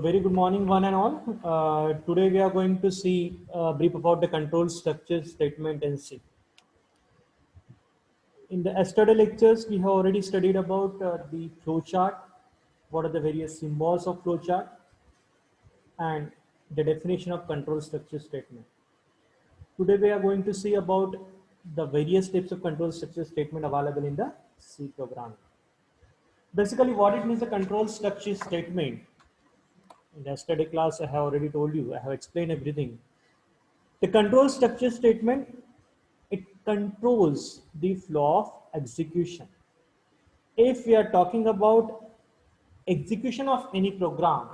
Very good morning, one and all. Today we are going to see brief about the control structure statement and C. In the yesterday lectures, we have already studied about the flowchart, what are the various symbols of flowchart, and the definition of control structure statement. Today we are going to see about the various types of control structure statement available in the C program. Basically, what it means a control structure statement. In the yesterday class, I have already told you, I have explained everything. The control structure statement, it controls the flow of execution. If we are talking about execution of any program,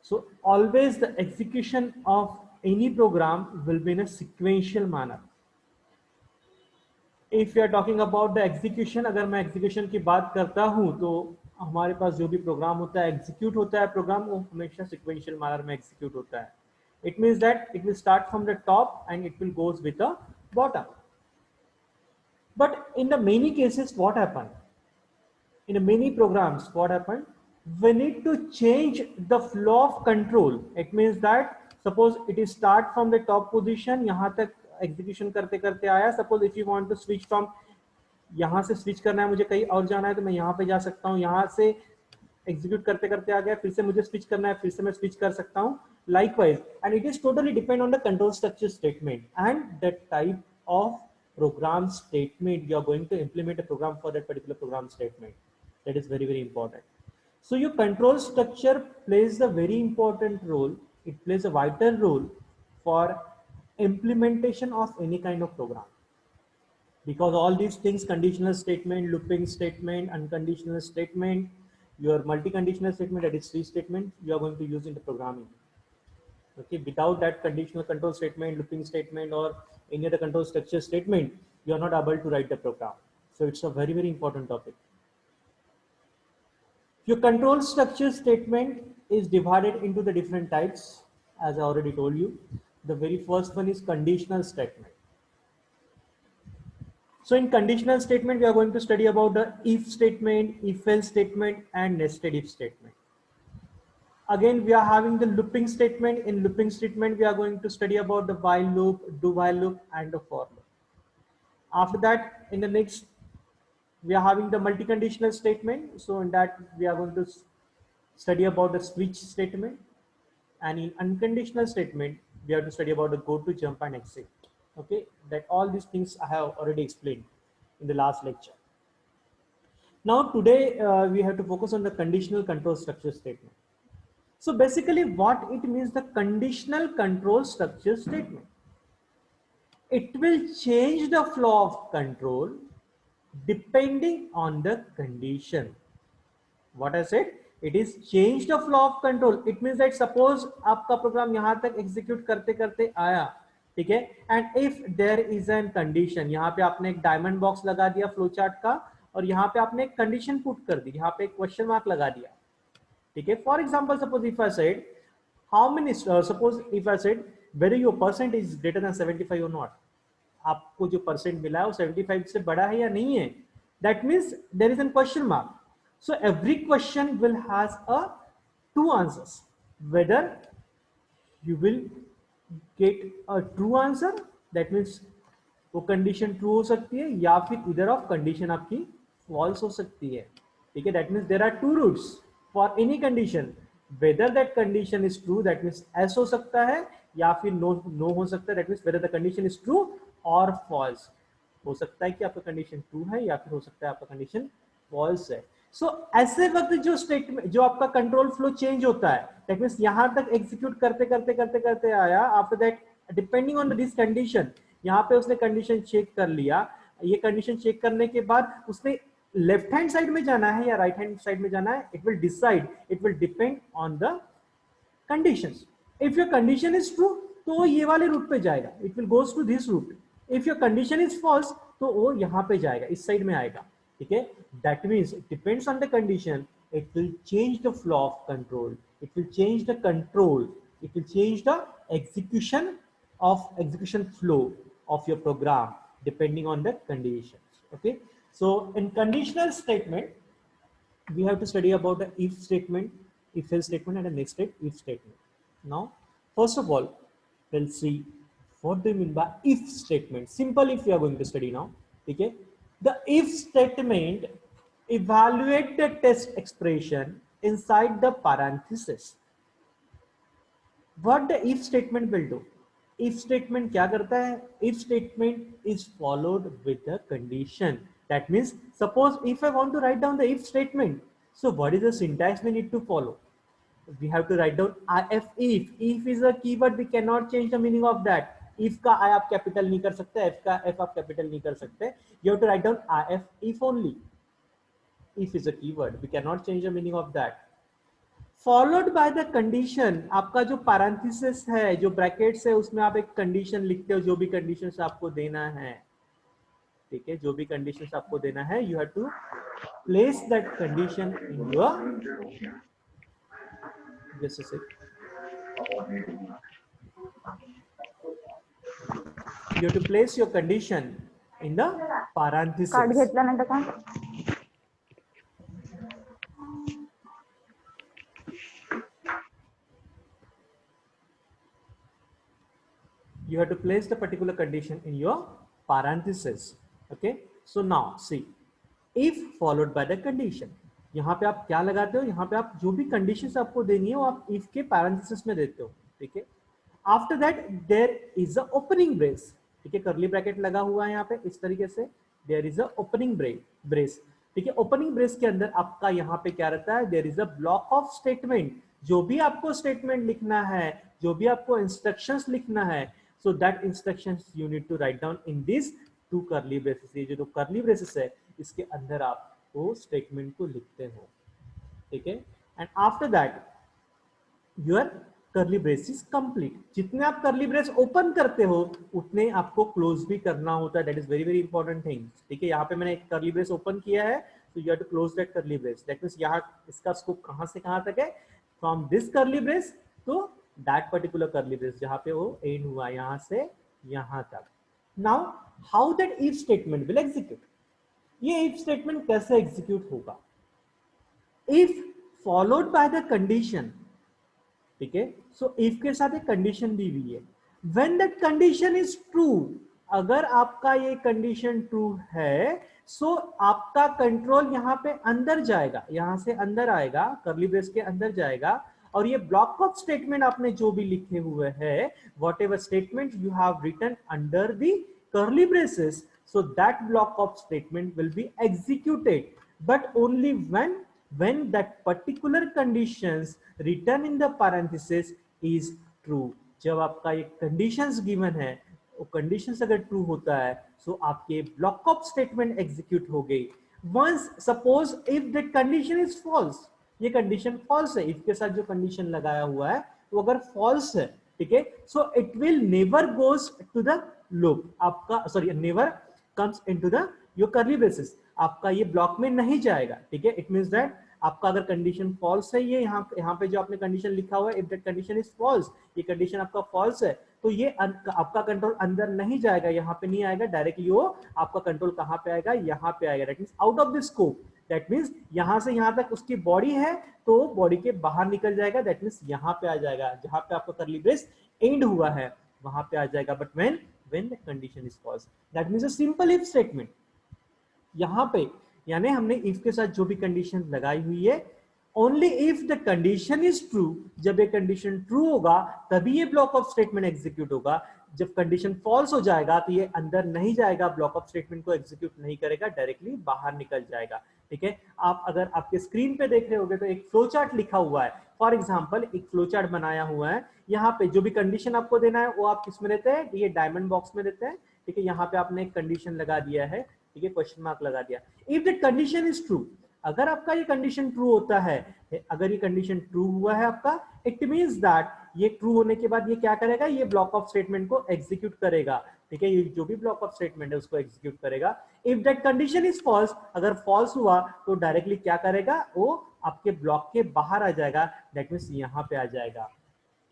so always the execution of any program will be in a sequential manner. If we are talking about the execution, अगर मैं execution की बात करता हूँ तो हमारे पास जो भी प्रोग्राम होता है execute होता है प्रोग्राम वो हमेशा sequential manner में execute होता है. It means that it will start from the top and it will goes with the bottom. But in the many cases, what happened? In the many programs, what happened? We need to change the flow of control. It means that suppose it is start from the top position, यहाँ तक execution करते करते आया. Suppose if you want to switch from यहाँ से switch करना है मुझे कहीं और जाना है तो मैं यहाँ पे जा सकता हूँ. यहाँ से execute करते करते आ गया फिर से मुझे switch करना है फिर से मैं switch कर सकता हूँ. Likewise, and it is totally depend on the control structure statement and the type of program statement you are going to implement a program for that particular program statement. That is very, very important. So your control structure plays a very important role. It plays a vital role for implementation of any kind of program. Because all these things, conditional statement, looping statement, unconditional statement, your multi-conditional statement, that is C statement, you are going to use in the programming. Okay, without that conditional control statement, looping statement, or any other control structure statement, you are not able to write the program. So it's a very, very important topic. Your control structure statement is divided into the different types, as I already told you. The very first one is conditional statement. So in conditional statement, we are going to study about the if statement, if else statement, and nested if statement. Again, we are having the looping statement. In looping statement, we are going to study about the while loop, do while loop, and the for loop. After that, in the next, we are having the multi-conditional statement. So in that, we are going to study about the switch statement. And in unconditional statement, we have to study about the go to, jump, and exit. Okay, that all these things I have already explained in the last lecture. Now today we have to focus on the conditional control structure statement. So basically what it means, the conditional control structure statement. It will change the flow of control depending on the condition. What I said, it is change the flow of control. It means that suppose आपका program यहाँ तक execute करते करते आया, ठीक है, and if there is an condition, यहाँ पे आपने एक diamond box लगा दिया flowchart का और यहाँ पे आपने एक condition put कर दी, यहाँ पे एक question mark लगा दिया, ठीक है. For example, suppose if I said how many, suppose if I said whether your percent is greater than 75 or not, आपको जो परसेंट मिला है वो 75 से बड़ा है या नहीं है, that means there is a question mark. So every question will has a two answers, whether you will get a true answer, that means वो कंडीशन ट्रू हो सकती है या फिर इधर ऑफ कंडीशन आपकी फॉल्स हो सकती है, ठीक है. That means there are two routes for any condition, whether that condition is true, that means yes हो सकता है या फिर नो हो सकता है, that means whether the condition is true और फॉल्स. हो सकता है कि आपका कंडीशन ट्रू है या फिर हो सकता है आपका कंडीशन फॉल्स है. सो ऐसे वक्त जो स्टेटमेंट, जो आपका कंट्रोल फ्लो चेंज होता है, दैट मीन्स यहां तक एग्जीक्यूट करते करते करते करते आया, after that depending on this condition, यहाँ पे उसने कंडीशन चेक कर लिया, ये कंडीशन चेक करने के बाद उसने लेफ्ट हैंड साइड में जाना है या राइट हैंड साइड में जाना है, it will decide, it will depend on the conditions. If your condition is true तो ये वाले रूट पे जाएगा, it will goes to this route. If your condition is false तो वो यहाँ पे जाएगा, इस साइड में आएगा, ठीक है. That means it depends on the condition, it will change the flow of control, it will change the control, it will change the execution flow of your program depending on the conditions. Okay, so in conditional statement we have to study about the if statement, if else statement and a nested if statement. Now, first of all, we'll see what do you mean by if statement. Simple if we are going to study now. Okay, the if statement evaluate the test expression inside the parenthesis. What the if statement will do? If statement क्या करता है? If statement is followed with the condition. That means, suppose if I want to write down the if statement, so what is the syntax we need to follow? We have to write down if. If is a keyword, we cannot change the meaning of that. If का I आप capital नहीं कर सकते, F का F आप capital नहीं कर सकते. You have to write down if only. If is a keyword, we cannot change the meaning of that. Followed by the condition. आपका जो पैरेंथेसिस है, जो ब्रैकेट्स है, उसमें आप एक कंडीशन लिखते हो, जो भी कंडीशंस आपको देना है. ठीक है, जो भी कंडीशंस आपको देना है, you have to place that condition in your, just a second, you have to place your condition in the parenthesis. Card घेतला नाही तर का? You have to place the particular condition in your parenthesis. Okay, so now see, if followed by the condition. यहाँ पे आप क्या लगाते हो? यहाँ पे आप जो भी कंडीशंस आपको देनी है वो आप if के parenthesis में देते हो. ठीक है, after that there is a opening brace. ठीक है, करली ब्रैकेट लगा हुआ है यहाँ पे इस तरीके से, there is a opening brace. ठीक है, ओपनिंग ब्रेस के अंदर आपका यहाँ पे क्या रहता है? There is a block of statement. जो भी आपको स्टेटमेंट लिखना है, जो भी आपको इंस्ट्रक्शंस लिखना है, so that instructions you need to write down in these two curly braces. ये जो curly braces है, इसके अंदर आप वो स्टेटमेंट को लिखते हो. ठीक है, and after that your curly brace is complete. जितने आप कर्ली ब्रेस ओपन करते हो उतने आपको क्लोज भी करना होता है. That is very very important thing. ठीक है, यहाँ पे मैंने एक कर्ली ब्रेस ओपन किया है, so you have to close that curly brace. That means यहाँ इसका स्कोप कहाँ से कहाँ तक है? From this curly brace to that particular curly brace, जहाँ पे वो end हुआ, यहाँ से यहाँ तक. Now how that if statement will execute? ये if statement कैसे execute होगा? If followed by the condition. ठीक है, सो इफ के साथ एक कंडीशन दी हुई है. When that condition is true, अगर आपका ये कंडीशन ट्रू है, सो आपका कंट्रोल यहाँ पे अंदर जाएगा, यहां से अंदर आएगा, कर्ली ब्रेस के अंदर जाएगा, और ये ब्लॉक ऑफ स्टेटमेंट आपने जो भी लिखे हुए हैं, whatever statement you have written under the curly braces, so that block of statement will be executed, but only when that particular conditions written in the parenthesis is true. जब आपका ये conditions given है, वो conditions अगर true होता है, so आपके block of statement execute हो गई. Once suppose if that condition is false, ये condition false है, if के साथ जो condition लगाया हुआ है वो अगर false है, ठीक है, so it will never goes to the loop. आपका sorry never comes into the your curly braces. आपका ये ब्लॉक में नहीं जाएगा. ठीक है, इट मींस दैट आपका अगर कंडीशन फॉल्स है, ये यहाँ पे जो आपने कंडीशन लिखा हुआ है, if that condition is false, ये कंडीशन आपका फॉल्स है, तो ये आपका कंट्रोल अंदर नहीं जाएगा, यहाँ पे नहीं आएगा डायरेक्टली. वो आपका कंट्रोल कहाँ पे आएगा? यहाँ पे आएगा. That means out of the scope. That means यहाँ से यहाँ तक उसकी बॉडी है, तो बॉडी के बाहर निकल जाएगा. दैट मींस यहाँ पे आ जाएगा, जहां पे आपका कर्ली ब्रेस एंड हुआ है वहां पे आ जाएगा. But when the condition is false, that means a simple if statement. यहां पे यानी हमने if के साथ जो भी कंडीशन लगाई हुई है, only if the condition is true, जब ये कंडीशन ट्रू होगा तभी ये ब्लॉक ऑफ स्टेटमेंट एग्जीक्यूट होगा. जब कंडीशन फॉल्स हो जाएगा तो ये अंदर नहीं जाएगा, ब्लॉक ऑफ स्टेटमेंट को एग्जीक्यूट नहीं करेगा, डायरेक्टली बाहर निकल जाएगा. ठीक है, आप अगर आपके स्क्रीन पे देख रहे होगे तो एक फ्लो चार्ट लिखा हुआ है. फॉर एग्जांपल एक फ्लो चार्ट बनाया हुआ है, यहाँ पे जो भी कंडीशन आपको देना है वो आप किस में देते हैं? ये डायमंड बॉक्स में देते हैं. ठीक है, यहाँ पे आपने एक कंडीशन लगा दिया है. ठीक है, क्वेश्चन मार्क लगा दिया. If that condition is true, अगर आपका ये कंडीशन ट्रू होता है, अगर ये कंडीशन ट्रू हुआ है आपका, इट मींस दैट ये ट्रू होने के बाद ये क्या करेगा? ये ब्लॉक ऑफ स्टेटमेंट को एग्जीक्यूट करेगा. ठीक है, ये जो भी ब्लॉक ऑफ स्टेटमेंट है उसको एग्जीक्यूट करेगा. If that condition is false, अगर फॉल्स हुआ तो डायरेक्टली क्या करेगा? वो आपके ब्लॉक के बाहर आ जाएगा. दैट मींस यहाँ पे आ जाएगा.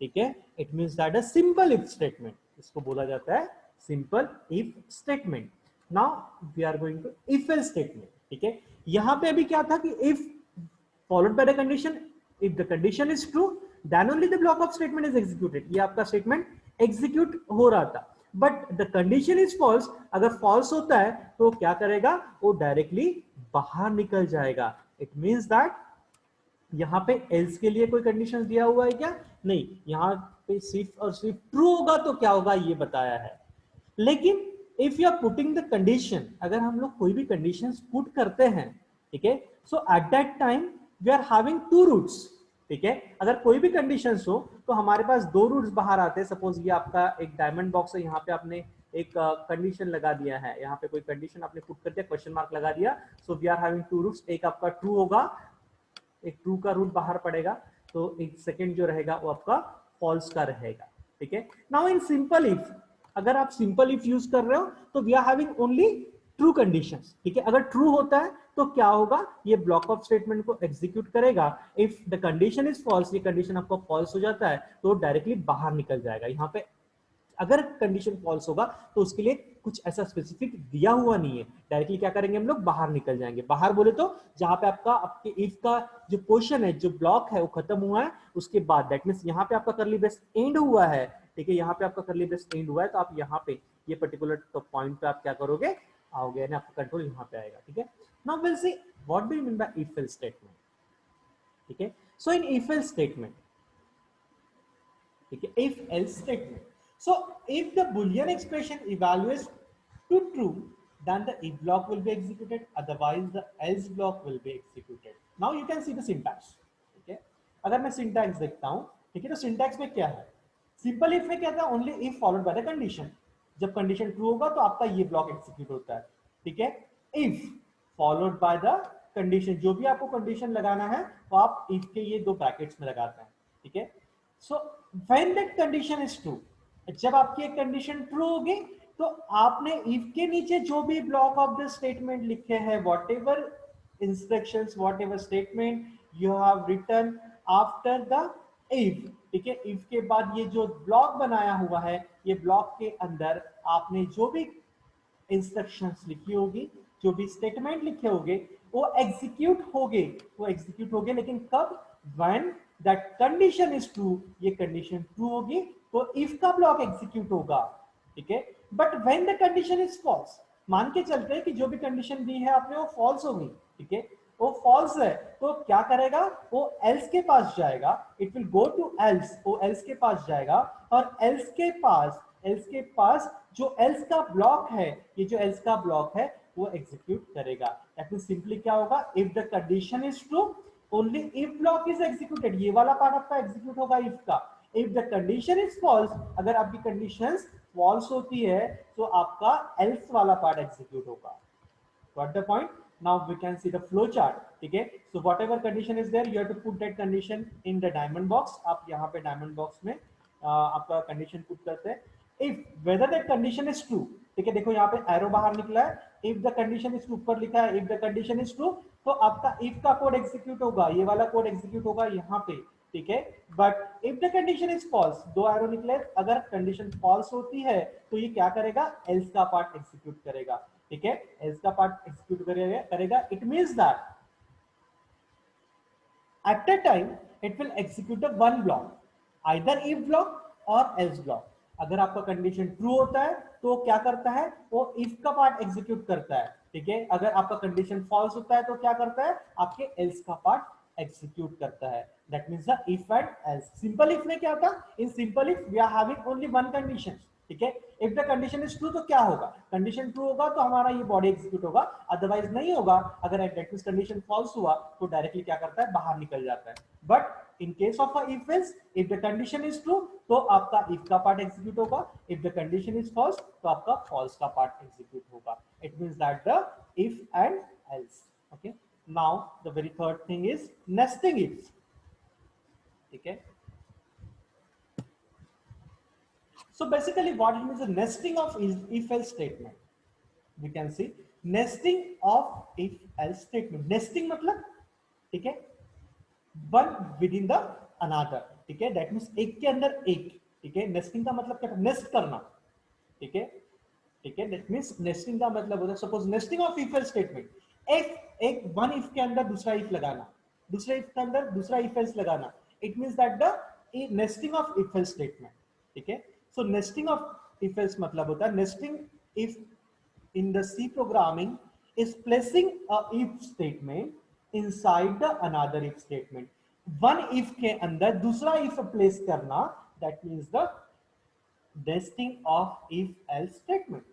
ठीक है, it means that a simple if statement, इसको बोला जाता है simple if statement. Now we are going to if else statement. ठीक है, यहां पे अभी क्या था कि if followed by the condition If the condition is true, then only the block of statement is executed. ये आपका statement execute हो रहा था. But the condition is false. अगर false होता है तो क्या करेगा, वो directly बाहर निकल जाएगा. It means that यहाँ पे else के लिए कोई कंडीशन दिया हुआ है क्या? नहीं, यहाँ पे सिर्फ और सिर्फ ट्रू होगा तो क्या होगा ये बताया है. लेकिन if you are putting the condition, अगर हम लोग कोई भी कंडीशंस पुट करते हैं, ठीक है, so at that time we are having two routes. ठीक है, अगर कोई भी कंडीशंस हो तो हमारे पास दो रूट्स बाहर आते हैं. सपोज ये आपका एक डायमंड बॉक्स है, यहाँ पे आपने एक कंडीशन लगा दिया है, यहाँ पे कोई कंडीशन आपने पुट कर दिया, क्वेश्चन मार्क लगा दिया. So we are having two routes. एक आपका ट्रू होगा, एक ट्रू का रूट बाहर पड़ेगा, तो एक सेकेंड जो रहेगा वो आपका फॉल्स का रहेगा. ठीक है, नाउ इन सिंपल इफ, अगर आप सिंपल इफ यूज कर रहे हो तो we are having only true conditions. ठीक है, अगर ट्रू होता है तो क्या होगा, ये ब्लॉक ऑफ स्टेटमेंट को एग्जीक्यूट करेगा. If the condition is false, ये कंडीशन आपको फॉल्स हो जाता है तो डायरेक्टली बाहर निकल जाएगा. यहाँ पे अगर कंडीशन फॉल्स होगा तो उसके लिए कुछ ऐसा स्पेसिफिक दिया हुआ नहीं है, डायरेक्टली क्या करेंगे हम लोग, बाहर निकल जाएंगे. बाहर बोले तो जहां पे आपके इफ का जो पोर्शन है, जो ब्लॉक है वो खत्म हुआ है, उसके बाद दैट मींस यहाँ पे आपका करली ब्रेस एंड हुआ है. ठीक है, यहाँ पे आपका करली ब्रेस एंड हुआ है, तो आप यहाँ पे ये पर्टिकुलर पॉइंट पे आप क्या करोगे, आओगे, यानी आपका कंट्रोल यहाँ पे आएगा. ठीक है, now will see what do you mean by if else statement. ठीक है, सो इन इफ एल्स स्टेटमेंट, ठीक है, if else statement, so if the boolean expression evaluates to true, then the if block will be executed, otherwise the else block will be executed. Now you can see the syntax. ठीक है, अगर मैं syntax देखता हूं, ठीक है, तो syntax में क्या है, सिंपल इफ में क्या था, only if followed by the condition. जब कंडीशन ट्रू होगा तो आपका ये ब्लॉक एग्जीक्यूट होता है. ठीक है, if followed by the condition, जो भी आपको कंडीशन लगाना है वो आप इफ के ये दो ब्रैकेट्स में लगाते हैं. ठीक है, so when that condition is true, जब आपकी एक कंडीशन ट्रू होगी तो आपने इफ के नीचे जो भी ब्लॉक ऑफ द स्टेटमेंट लिखे हैं, whatever instructions, whatever statement you have written after the if. ठीक है, इफ के बाद ये जो ब्लॉक बनाया हुआ है, ये ब्लॉक के अंदर आपने जो भी इंस्ट्रक्शंस लिखी होगी, जो भी स्टेटमेंट लिखे होंगे, वो एग्जीक्यूट होंगे, वो एग्जीक्यूट होंगे. लेकिन कब, when that condition is true, ये कंडीशन ट्रू होगी तो इफ का ब्लॉक एग्जीक्यूट होगा. ठीक है, but when the condition is false, मान के चलते हैं कि जो भी कंडीशन दी है आपने वो फॉल्स होगी. ठीक है, वो फॉल्स है तो क्या करेगा, वो एल्स के पास जाएगा. It will go to else, वो एल्स के पास जाएगा और एल्स के पास जो एल्स का ब्लॉक है, ये जो एल्स का ब्लॉक है वो एग्जीक्यूट करेगा. दैट मींस सिंपली क्या होगा, if the condition is true, only if block is executed. ये वाला पार्ट आपका एग्जीक्यूट होगा इफ का. If the condition is false, अगर आपकी कंडीशंस फॉल्स होती है तो आपका एल्स वाला पार्ट एग्जीक्यूट होगा. Got the point? Now we can see the flow chart. ठीक है, so whatever condition is there, you have to put that condition in the diamond box. आप यहाँ पे diamond box में आपका condition put करते हैं. If whether that condition is true, ठीक है, देखो यहाँ पे arrow बाहर निकला है. If the condition is true, ऊपर लिखा है if the condition is true, तो आपका if का कोड एग्जीक्यूट होगा, ये वाला कोड एग्जीक्यूट होगा यहाँ पे. ठीक है, but if the condition is false, दो एरो निकले, अगर कंडीशन फॉल्स होती है तो ये क्या करेगा, एल्स का पार्ट एग्जीक्यूट करेगा. ठीक है, एल्स का पार्ट एग्जीक्यूट करेगा. It means that at a time it will execute the one block, either if block और एल्स ब्लॉक. अगर आपका कंडीशन ट्रू होता है तो क्या करता है, वो इफ का पार्ट एग्जीक्यूट करता है. ठीक है, अगर आपका कंडीशन फॉल्स होता है तो क्या करता है, आपके एल्स का पार्ट एग्जीक्यूट करता है. That means the if and else. Simple if में क्या था, in simple if we are having only one condition. ठीक है, if the condition is true तो क्या होगा, कंडीशन ट्रू होगा तो हमारा ये बॉडी एग्जीक्यूट होगा, अदरवाइज नहीं होगा. अगर दैट मींस कंडीशन फॉल्स हुआ तो डायरेक्टली क्या करता है, बाहर निकल जाता है. But in case of a if else, if the condition is true तो आपका इफ का पार्ट एग्जीक्यूट होगा, if the condition is false तो आपका फॉल्स का पार्ट एग्जीक्यूट होगा. It means that the if and else. Okay, now the very third thing is nesting if. ठीक है, so basically what it means, the nesting of if else statement. We can see nesting of if else statement. nesting मतलब, ठीक है, one within the another. ठीक है, that means एक के अंदर एक. ठीक है, nesting का मतलब क्या, नेस्ट करना. ठीक है, ठीक है, that means nesting का मतलब होता है, suppose nesting of if else statement, एक वन इफ के अंदर दूसरा इफ लगाना. दूसरे इफ के अंदर दूसरा इफ एल्स लगाना, it means that the nesting of if else statement, ठीक है। सो नेस्टिंग ऑफ इफ एल्स मतलब होता है nesting if in the C programming is placing a if statement inside the another if statement. One if के अंदर दूसरा if place करना, that means the nesting of if else statement.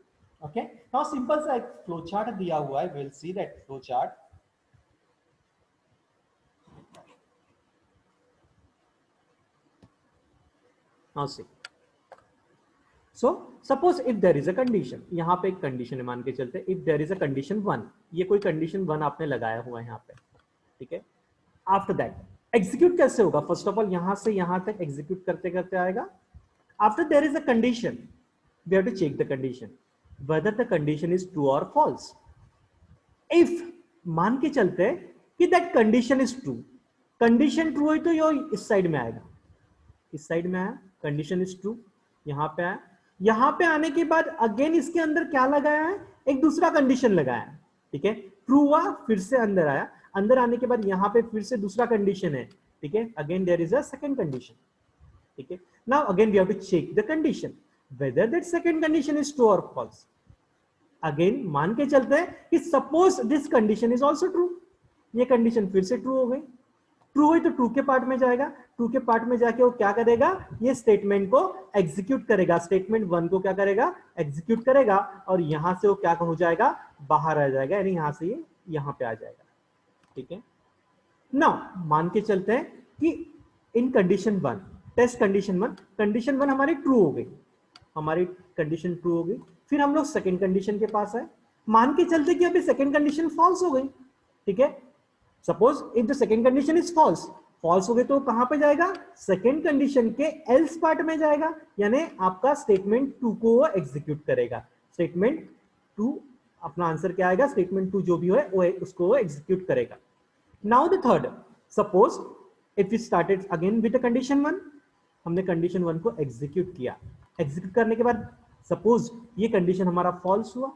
Okay, now simple सा एक flow chart दिया हुआ है, we'll see that flow chart. Now see, so suppose if there is a condition, यहाँ पे एक condition है, मान के चलते if there is a condition 1, ये कोई condition 1 आपने लगाया हुआ है यहाँ पे, ठीक है। आफ्टर दैट एग्जीक्यूट कैसे होगा, फर्स्ट ऑफ ऑल यहां से यहां तक एग्जीक्यूट करते करते आएगा। After there is a condition, we have to check the condition whether the condition is true और फॉल्स। इफ मान के चलते कि that condition is true, condition true है तो ये इस साइड में आएगा, इस साइड में आया, कंडीशन इज ट्रू, यहां पे आया। यहां पे आने के बाद अगेन इसके अंदर क्या लगाया है, एक दूसरा कंडीशन लगाया है, ठीक है। ट्रू हुआ, फिर से अंदर आया, अंदर आने के बाद यहां पे फिर से दूसरा कंडीशन है, ठीक है। Again there is a second condition, ठीक है। Now again we have to check the condition whether that second condition is true और फॉल्स। अगेन मान के चलते हैं कि suppose this condition is also true, ये कंडीशन फिर से ट्रू हो गई, ट्रू हुई तो ट्रू के पार्ट में जाएगा, ट्रू के पार्ट में जाके वो क्या करेगा, ये स्टेटमेंट को एग्जीक्यूट करेगा, स्टेटमेंट 1 को क्या करेगा, एग्जीक्यूट करेगा, और यहां से वो क्या हो जाएगा, बाहर आ जाएगा, यानी यहां से ये यहां पे आ जाएगा, ठीक है। नाउ मान के चलते हैं कि इन कंडीशन 1, टेस्ट कंडीशन 1 हमारी ट्रू हो गई, हमारी कंडीशन ट्रू हो गई। फिर हम लोग सेकंड कंडीशन के पास आए, मान के चलते कि अभी सेकंड कंडीशन फॉल्स हो गई, ठीक है। Suppose if the second condition is false, false हो गए तो कहां पे जाएगा, सेकंड कंडीशन के एल्स पार्ट में जाएगा, यानी आपका स्टेटमेंट 2 को वो एग्जीक्यूट करेगा। स्टेटमेंट 2, अपना आंसर क्या आएगा, स्टेटमेंट 2 जो भी है वो उसको एग्जीक्यूट करेगा। Now the third, suppose if we started again with the condition 1, हमने कंडीशन 1 को एग्जीक्यूट किया, एग्जीक्यूट करने के बाद सपोज ये कंडीशन हमारा फॉल्स हुआ,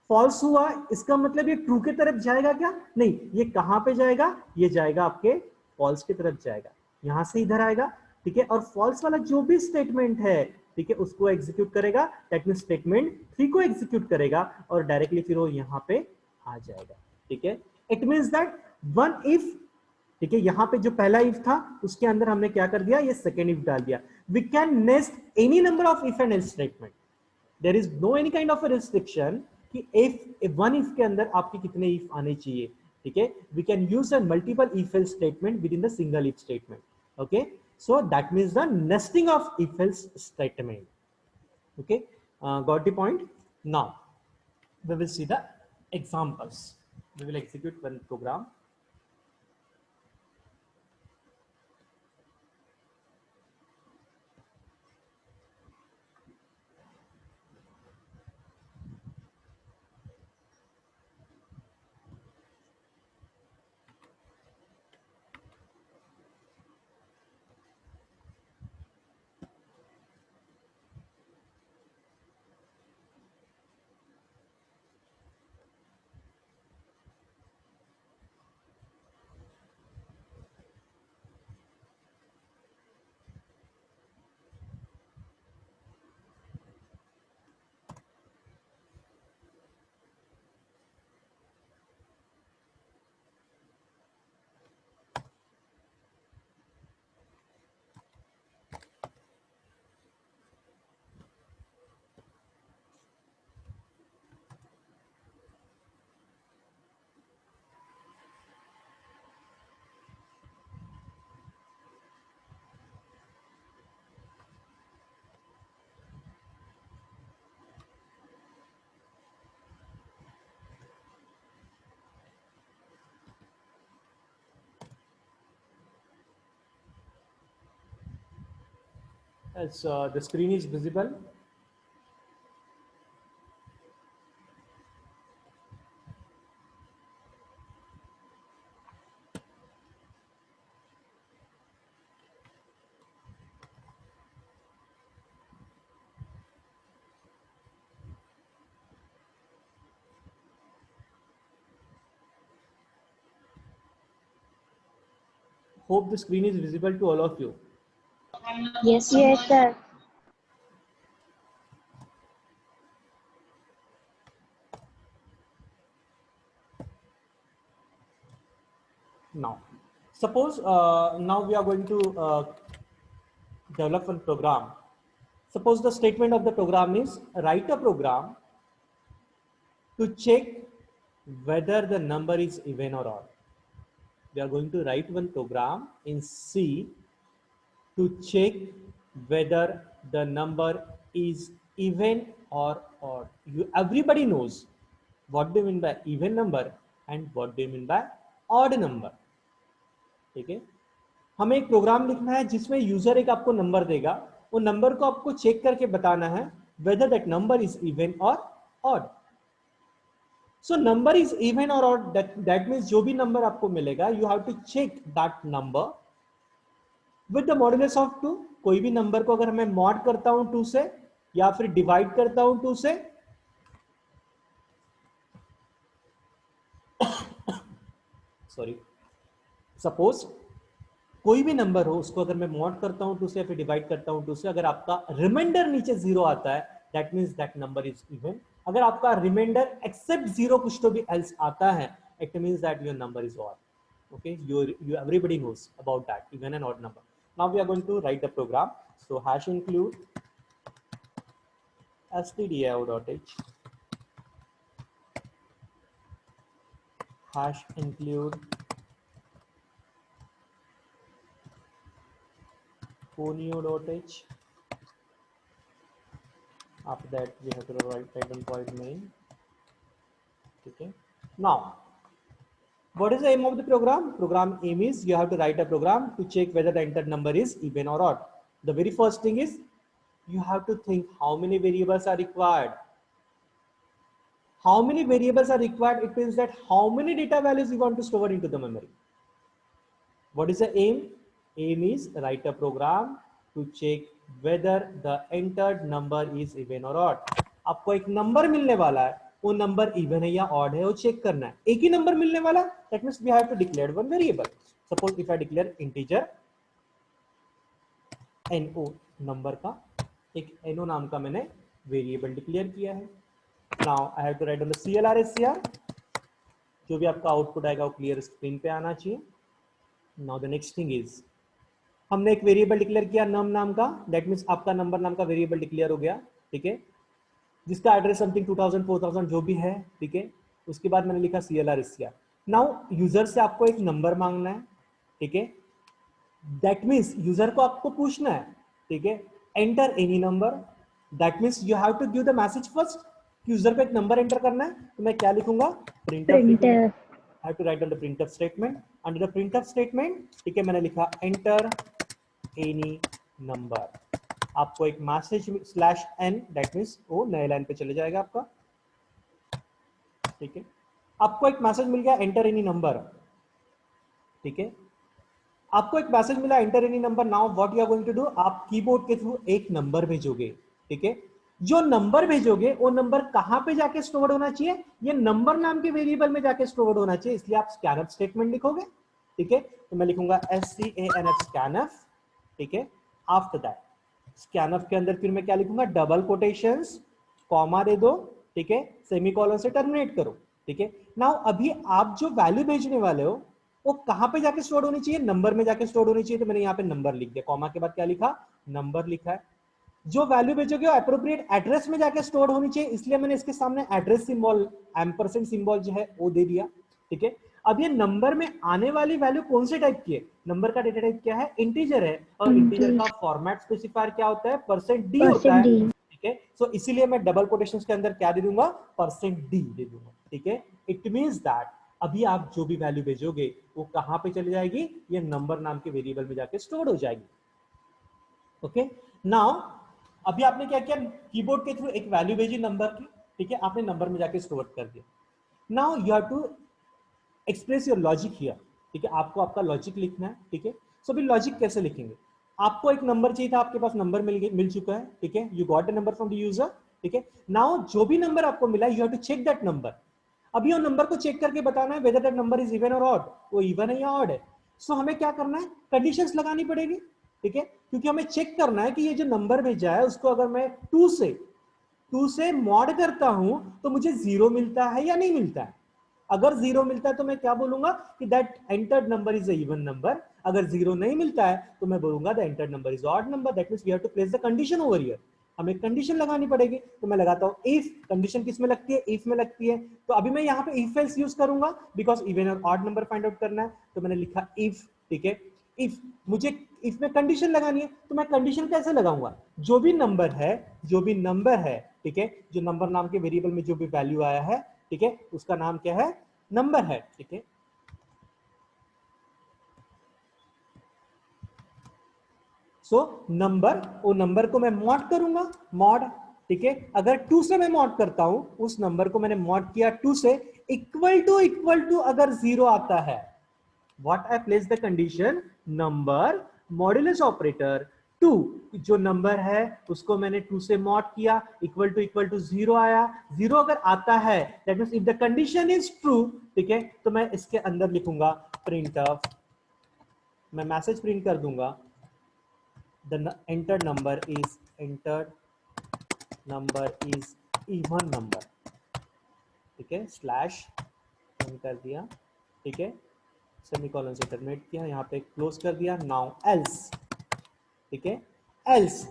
फॉल्स हुआ इसका मतलब ये ट्रू की तरफ जाएगा क्या, नहीं, ये कहां पे जाएगा, ये जाएगा आपके फॉल्स की तरफ जाएगा, यहां से इधर आएगा, ठीक है। और फॉल्स वाला जो भी स्टेटमेंट है, ठीक है, उसको एग्जीक्यूट करेगा, दैट मींस स्टेटमेंट 3 को एग्जीक्यूट करेगा और डायरेक्टली फिर वो यहां पे आ जाएगा, ठीक है। It means that one if, ठीक है, यहां पे जो पहला इफ था उसके अंदर हमने क्या कर दिया, ये सेकेंड इफ डाल दिया। We can nest any number of if and else statement, there is no any kind of restriction कि इफ वन इफ के अंदर आपके कितने इफ आने चाहिए, ठीक है। We can use a multiple if else statement within the single if statement, okay. So that means the nesting of if else statement, okay. Got the point. Now we will see the examples. We will execute one program. As the screen is visible. Hope the screen is visible to all of you. Yes, yes, sir. Now, suppose now we are going to develop a program. Suppose the statement of the program is write a program to check whether the number is even or odd. We are going to write one program in C to check whether the number is even or odd. Everybody knows what do you mean by even number and what do you mean by odd number. ठीक है, हमें एक programme लिखना है जिसमें user एक आपको number देगा, वो नंबर को आपको चेक करके बताना है whether that number is even or odd. So number is even or odd, that means जो भी नंबर आपको मिलेगा you have to check that number with the modulus of 2. कोई भी नंबर को अगर मैं मॉड करता हूं 2 से या फिर डिवाइड करता हूं 2 से, सॉरी, सपोज कोई भी नंबर हो उसको अगर मैं मॉड करता हूं 2 से या फिर डिवाइड करता हूं 2 से, अगर आपका रिमाइंडर नीचे 0 आता है that means that number is even. अगर आपका रिमाइंडर एक्सेप्ट 0 कुछ तो भी एल्स आता है it means that your number is odd. Okay, you everybody knows about that even and odd number. Now we are going to write the program. So hash include stdio.h, hash include conio.h. After that we have to write one point main. Okay, now what is the aim of the program? Program aim is you have to write a program to check whether the entered number is even or odd. The very first thing is you have to think how many variables are required. How many variables are required? It means that how many data values you want to store into the memory. What is the aim? Aim is write a program to check whether the entered number is even or odd. आपको एक number मिलने वाला है, वो number even है या odd है वो चेक करना है. एक ही नंबर मिलने वाला, that means we have to declare one variable. Suppose if I declare integer no, number का एक no नाम का मैंने वेरिएबल डिक्लेयर किया है. Now I have to write on the CLR जो भी आपका आउटपुट आएगा वो क्लियर स्क्रीन पे आना चाहिए. Now the next thing is हमने एक वेरिएबल डिक्लेयर किया नम नाम का, दैट मींस आपका नंबर नाम का वेरिएबल डिक्लेयर हो गया. ठीक है, जिसका एड्रेस समथिंग 2000 4000 जो भी है. ठीक है, उसके बाद मैंने लिखा CLR. नाउ यूजर से आपको एक नंबर मांगना है. ठीक है, दैट मींस यूजर को आपको पूछना है. ठीक है, enter any number. That means you have to give the message first. User को एक नंबर एंटर करना है, तो मैं क्या लिखूंगा? Printf. I have to write down the printf statement. Under the printf statement, ठीक है, मैंने लिखा enter any number. आपको एक मैसेज /n, दैट मींस वो नए लाइन पे चले जाएगा आपका. ठीक है, आपको एक मैसेज मिल गया enter any number. ठीक है, आपको एक मैसेज मिला enter any number. Now what you are going to do, आप कीबोर्ड के थ्रू एक नंबर भेजोगे. ठीक है, जो नंबर भेजोगे वो नंबर कहां पे जाके स्टोर होना चाहिए? ये नंबर नाम के वेरिएबल में जाके स्टोर होना चाहिए, इसलिए आप स्कैनफ स्टेटमेंट लिखोगे. ठीक है, तो मैं लिखूंगा SCANF स्कैनफ. ठीक है, आफ्टर दैट स्कैनफ के अंदर फिर मैं क्या लिखूंगा? डबल कोटेशंस, कॉमा दे दो. ठीक है, सेमीकोलन से टर्मिनेट करो. ठीक है, नाउ अभी आप जो वैल्यू भेजने वाले हो वो कहां पे जाके स्टोर होनी चाहिए? नंबर में जाके स्टोर होनी चाहिए. तो मैंने यहाँ पे नंबर लिख दिया, कॉमा के बाद क्या लिखा? नंबर लिखा है. जो वैल्यू भेजोगे वो एप्रोप्रिएट एड्रेस में जाके स्टोर होनी चाहिए, इसलिए मैंने इसके सामने एड्रेस सिंबल एम्परसेंड सिंबल जो है वो दे दिया. ठीक है, अब ये नंबर में आने वाली वैल्यू कौन से टाइप की है? नंबर का डेटा टाइप क्या है? इंटीजर है, और इंटीजर का फॉर्मेट स्पेसिफायर क्या होता है? %d होता है. ठीक है, सो इसीलिए मैं डबल कोटेशंस के अंदर क्या दे दूंगा? %d दे दूंगा. ठीक है, इट मींस दैट अभी आप जो भी वैल्यू भेजोगे वो कहां पे चली जाएगी? ये नंबर नाम के वेरिएबल में जाके स्टोर हो जाएगी. ओके, नाउ अभी आपने क्या किया? कीबोर्ड के थ्रू एक वैल्यू भेजी नंबर की. ठीक है, आपने नंबर में जाके स्टोर कर दिया. Now you have to express your logic here. ठीक है, आपको आपका लॉजिक लिखना है. ठीक है, सो अभी लॉजिक कैसे लिखेंगे? आपको एक नंबर चाहिए था, आपके पास नंबर मिल चुका है. ठीक है, you got the number from the user. ठीक है, नाउ जो भी नंबर आपको मिला you have to check that number. अभी वो नंबर को चेक करके बताना है whether that number is even और ऑड, वो इवन है या ऑड है. सो हमें क्या करना है, कंडीशंस लगानी पड़ेगी, ठीक है, क्योंकि हमें चेक करना है कि ये जो नंबर भेजा है उसको अगर मैं 2 से मॉड करता हूं तो मुझे 0 मिलता है या नहीं मिलता है। अगर 0 मिलता है तो मैं क्या बोलूंगा कि that entered number is a even number. अगर 0 नहीं मिलता है तो मैं बोलूंगा the entered number is odd number. That means we have to place the condition over here. हमें कंडीशन लगानी पड़ेगी, तो मैं लगाता हूं इफ। कंडीशन किस में लगती है, इफ में लगती है। तो अभी मैं यहाँ पे इफ एल्स यूज करूंगा बिकॉज इवन और ऑड नंबर फाइंड आउट करना है, तो मैंने लिखा इफ, ठीक है। इफ मुझे इफ में कंडीशन लगानी है, तो मैं कंडीशन कैसे लगाऊंगा, जो भी नंबर है, ठीक है, जो नंबर नाम के वेरिएबल में जो भी वैल्यू आया है, ठीक है, उसका नाम क्या है, नंबर है, ठीक है। सो नंबर, वो नंबर को मैं मॉड करूंगा, मॉड, ठीक है। अगर 2 से मैं मॉड करता हूं, उस नंबर को मैंने मॉड किया 2 से, इक्वल टू अगर 0 आता है, what I place the condition, number modulus operator 2, जो नंबर है उसको मैंने 2 से मॉड किया, इक्वल टू 0 आया। 0 अगर आता है that means if the condition is true, ठीक है, तो मैं इसके अंदर लिखूंगा प्रिंट ऑफ, मैं मैसेज प्रिंट कर दूंगा the entered number is even number, ठीक है, स्लैश कर दिया, ठीक है, सेमीकोलन से टर्मिनेट किया, यहाँ पे क्लोज कर दिया। नाउ एल्स, ठीक है, एल्स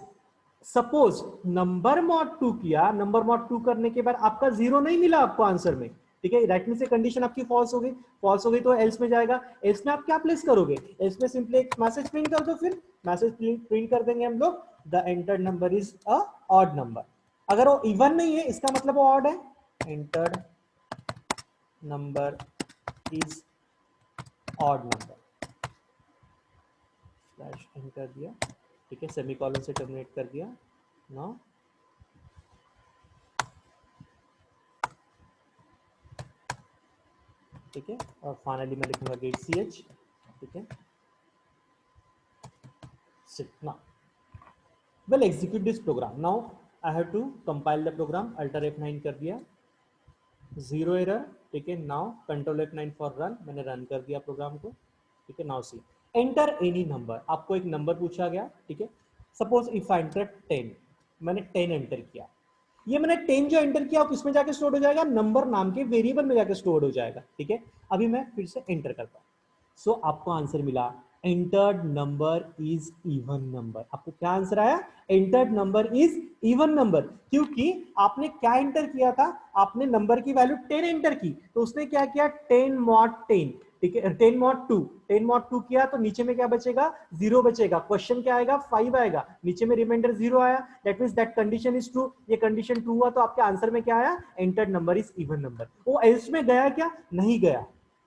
सपोज नंबर मॉड 2 किया, नंबर मॉड 2 करने के बाद आपका 0 नहीं मिला आपको आंसर में, ठीक है, दैट मींस कंडीशन आपकी फॉल्स हो गई। फॉल्स हो गई तो एल्स में जाएगा। एल्स में आप क्या प्लेस करोगे, एल्स में सिंपली एक मैसेज प्रिंट कर दो, फिर मैसेज प्रिंट कर देंगे हम लोग, the entered number is a odd number. अगर वो इवन नहीं है इसका मतलब वो ऑड है, entered number is odd number, slash enter दिया, ठीक है, सेमीकोलन से टर्मिनेट कर दिया। नाउ ठीक है, और फाइनली मैं लिखूंगा गेट ch, ठीक है। sit now we'll execute this program now। I have to compile the program, alt F9 कर दिया, 0 एरर, ठीक है। Now control F9 for run, मैंने रन कर दिया प्रोग्राम को, ठीक है। Now see enter any number, आपको एक नंबर पूछा गया, ठीक है। सपोज इफ आई एंटर 10, मैंने 10 एंटर किया, ये मैंने 10 जो एंटर किया किसमें जाके स्टोर हो जाएगा, नंबर नाम के वेरिएबल में जाके स्टोर हो जाएगा, ठीक है। अभी मैं फिर से एंटर करता हूं, सो आपको आंसर मिला entered number is even number. आपको क्या आंसर आया, entered number is even number, क्योंकि आपने क्या एंटर किया था, आपने नंबर की वैल्यू 10 एंटर की, तो उसने क्या किया 10 मॉड 10, ठीक है, 10 मॉड 2, 10 मॉड 2 किया, तो नीचे में क्या बचेगा, 0 बचेगा। क्वेश्चन क्या आएगा, 5 आएगा, नीचे में रिमाइंडर 0 आया, that means that condition is true. ये कंडीशन ट्रू हुआ तो आपके आंसर में क्या आया, entered number is even number. वो एल्स में गया क्या, नहीं गया,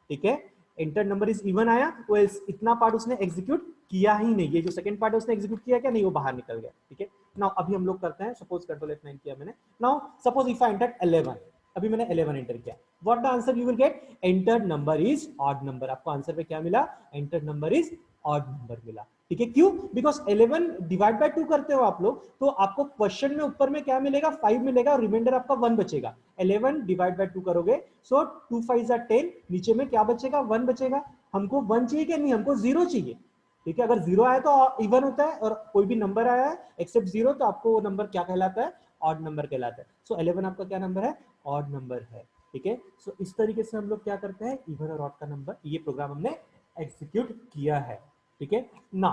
ठीक है। एंटर नंबर इज इवन आया, वो इतना पार्ट उसने एग्जीक्यूट किया ही नहीं, ये जो सेकंड पार्ट है उसने एग्जीक्यूट किया क्या, नहीं, वो बाहर निकल गया, ठीक है। नाउ अभी हम लोग करते हैं, सपोज कंट्रोल F9 किया मैंने। Now suppose if I enter 11, अभी मैंने 11 एंटर किया, what the answer you will get, entered number is odd number. आपको आंसर पे क्या मिला, entered number is odd number मिला, ठीक है। क्यों, बिकॉज 11 डिवाइड बाय 2 करते हो आप लोग, तो आपको क्वेश्चन में ऊपर में क्या मिलेगा, 5 मिलेगा, और रिमाइंडर आपका 1 बचेगा। 11 डिवाइड बाय 2 करोगे, सो 2 5 are 10, नीचे में क्या बचेगा, 1 बचेगा। हमको 1 चाहिए कि नहीं, हमको 0 चाहिए, ठीक है। अगर 0 आया तो इवन होता है, और कोई भी नंबर आया है एक्सेप्ट 0 तो आपको वो नंबर क्या कहलाता है, ऑड नंबर कहलाता है। सो 11 आपका क्या नंबर है, ऑड नंबर है, ठीक है। सो इस तरीके से हम लोग क्या करते हैं, इवन और ऑड का नंबर, ये प्रोग्राम हमने एग्जीक्यूट किया है, ठीक है ना।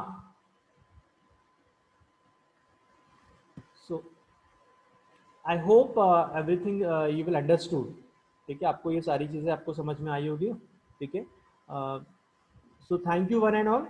So I hope everything you will understood, ठीक है। आपको ये सारी चीजें आपको समझ में आई होगी, ठीक है। So thank you one and all.